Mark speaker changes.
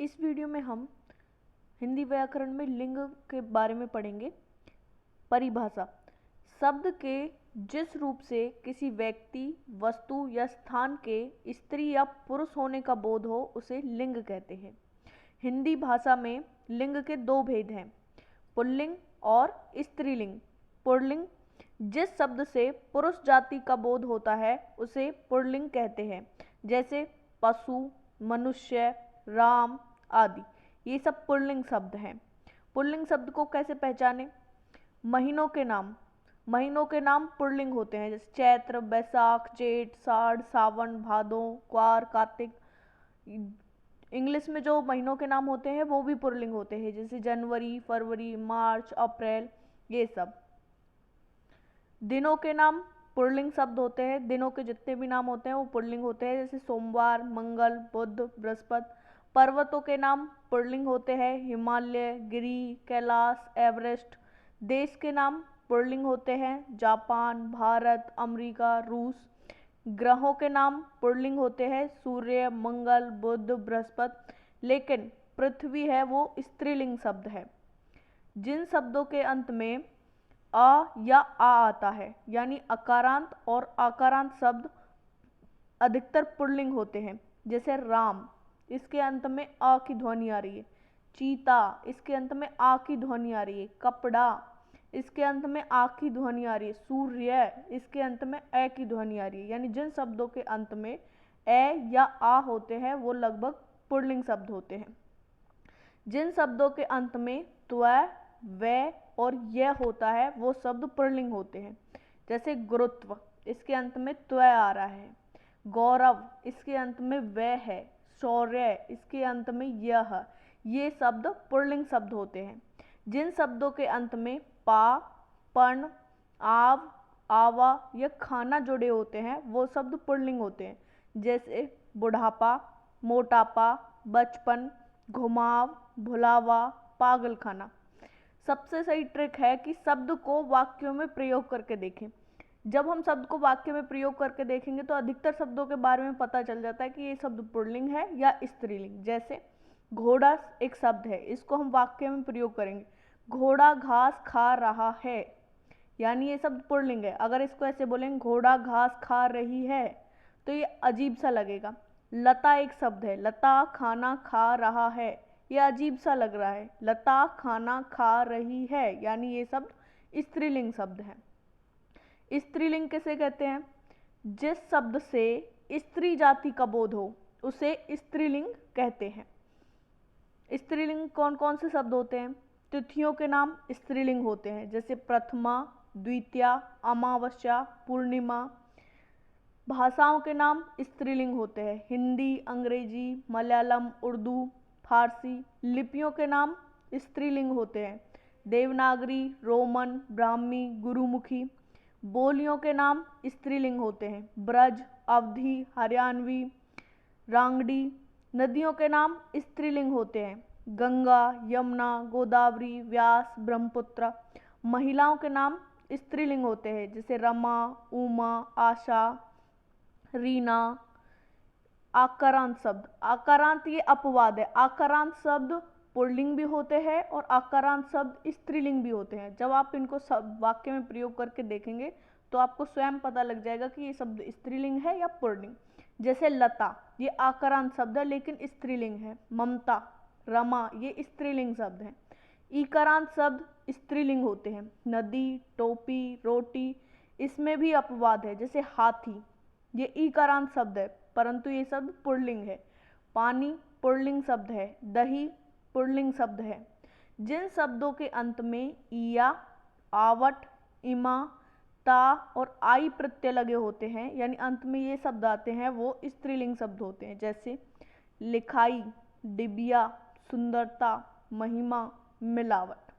Speaker 1: इस वीडियो में हम हिंदी व्याकरण में लिंग के बारे में पढ़ेंगे। परिभाषा: शब्द के जिस रूप से किसी व्यक्ति, वस्तु या स्थान के स्त्री या पुरुष होने का बोध हो उसे लिंग कहते हैं। हिंदी भाषा में लिंग के दो भेद हैं, पुल्लिंग और स्त्रीलिंग। पुल्लिंग: जिस शब्द से पुरुष जाति का बोध होता है उसे पुल्लिंग कहते हैं, जैसे पशु, मनुष्य, राम आदि। ये सब पुल्लिंग शब्द हैं। पुल्लिंग शब्द को कैसे पहचानें? महीनों के नाम पुल्लिंग होते हैं, जैसे चैत्र, बैसाख, जेठ, साढ़, सावन, भादो, क्वार, कार्तिक। इंग्लिश में जो महीनों के नाम होते हैं वो भी पुल्लिंग होते हैं, जैसे जनवरी, फरवरी, मार्च, अप्रैल, ये सब। दिनों के नाम पुल्लिंग शब्द होते हैं। दिनों के जितने भी नाम होते हैं वो पुल्लिंग होते हैं, जैसे सोमवार, मंगल, बुध, बृहस्पति। पर्वतों के नाम पुल्लिंग होते हैं, हिमालय, गिरि, कैलाश, एवरेस्ट। देश के नाम पुल्लिंग होते हैं, जापान, भारत, अमेरिका, रूस। ग्रहों के नाम पुल्लिंग होते हैं, सूर्य, मंगल, बुध, बृहस्पति। लेकिन पृथ्वी है वो स्त्रीलिंग शब्द है। जिन शब्दों के अंत में अ या आ आता है, यानी अकारांत और आकारांत शब्द अधिकतर पुल्लिंग होते हैं, जैसे राम, इसके अंत में अ की ध्वनि आ रही है। चीता, इसके अंत में आ की ध्वनि आ रही है। कपड़ा, इसके अंत में आ की ध्वनि आ रही है। सूर्य, इसके अंत में ए की ध्वनि आ रही है। यानी जिन शब्दों के अंत में ए या आ होते हैं वो लगभग पुल्लिंग शब्द होते हैं। जिन शब्दों के अंत में त्व, व और य होता है वो शब्द पुल्लिंग होते हैं, जैसे गुरुत्व, इसके अंत में त्व आ रहा है। गौरव, इसके अंत में व है। शौर्य, इसके अंत में यह। ये शब्द पुल्लिंग शब्द होते हैं। जिन शब्दों के अंत में पा, पण, आव, आवा या खाना जुड़े होते हैं वो शब्द पुल्लिंग होते हैं, जैसे बुढ़ापा, मोटापा, बचपन, घुमाव, भुलावा, पागलखाना। सबसे सही ट्रिक है कि शब्द को वाक्यों में प्रयोग करके देखें। जब हम शब्द को वाक्य में प्रयोग करके देखेंगे तो अधिकतर शब्दों के बारे में पता चल जाता है कि ये शब्द पुल्लिंग है या स्त्रीलिंग। जैसे घोड़ा एक शब्द है, इसको हम वाक्य में प्रयोग करेंगे, घोड़ा घास खा रहा है, यानी ये शब्द पुल्लिंग है। अगर इसको ऐसे बोलेंगे घोड़ा घास खा रही है तो ये अजीब सा लगेगा। लता एक शब्द है, लता खाना खा रहा है, ये अजीब सा लग रहा है। लता खाना खा रही है, यानी ये शब्द स्त्रीलिंग शब्द है। स्त्रीलिंग किसे कहते हैं? जिस शब्द से स्त्री जाति का बोध हो उसे स्त्रीलिंग कहते हैं। स्त्रीलिंग कौन कौन से शब्द होते हैं? तिथियों के नाम स्त्रीलिंग होते हैं, जैसे प्रथमा, द्वितीया, अमावस्या, पूर्णिमा। भाषाओं के नाम स्त्रीलिंग होते हैं, हिंदी, अंग्रेजी, मलयालम, उर्दू, फारसी। लिपियों के नाम स्त्रीलिंग होते हैं, देवनागरी, रोमन, ब्राह्मी, गुरुमुखी। बोलियों के नाम स्त्रीलिंग होते हैं, ब्रज, अवधी, हरियाणवी, रांगड़ी। नदियों के नाम स्त्रीलिंग होते हैं, गंगा, यमुना, गोदावरी, व्यास, ब्रह्मपुत्र। महिलाओं के नाम स्त्रीलिंग होते हैं, जैसे रमा, उमा, आशा, रीना। आकारांत शब्द, आकारांत ये अपवाद है। आकारांत शब्द पुल्लिंग भी होते हैं और आकारांत शब्द स्त्रीलिंग भी होते हैं। जब आप इनको सब वाक्य में प्रयोग करके देखेंगे तो आपको स्वयं पता लग जाएगा कि ये शब्द स्त्रीलिंग है या पुल्लिंग। जैसे लता, ये आकारांत शब्द है लेकिन स्त्रीलिंग है। ममता, रमा, ये स्त्रीलिंग शब्द है। ईकारांत शब्द स्त्रीलिंग होते हैं, नदी, टोपी, रोटी। इसमें भी अपवाद है, जैसे हाथी, ये ईकारांत शब्द है परंतु ये शब्द पुल्लिंग है। पानी पुल्लिंग शब्द है, दही पुल्लिंग शब्द है। जिन शब्दों के अंत में इया, आवट, इमा, ता और आई प्रत्यय लगे होते हैं, यानी अंत में ये शब्द आते हैं, वो स्त्रीलिंग शब्द होते हैं, जैसे लिखाई, डिबिया, सुंदरता, महिमा, मिलावट।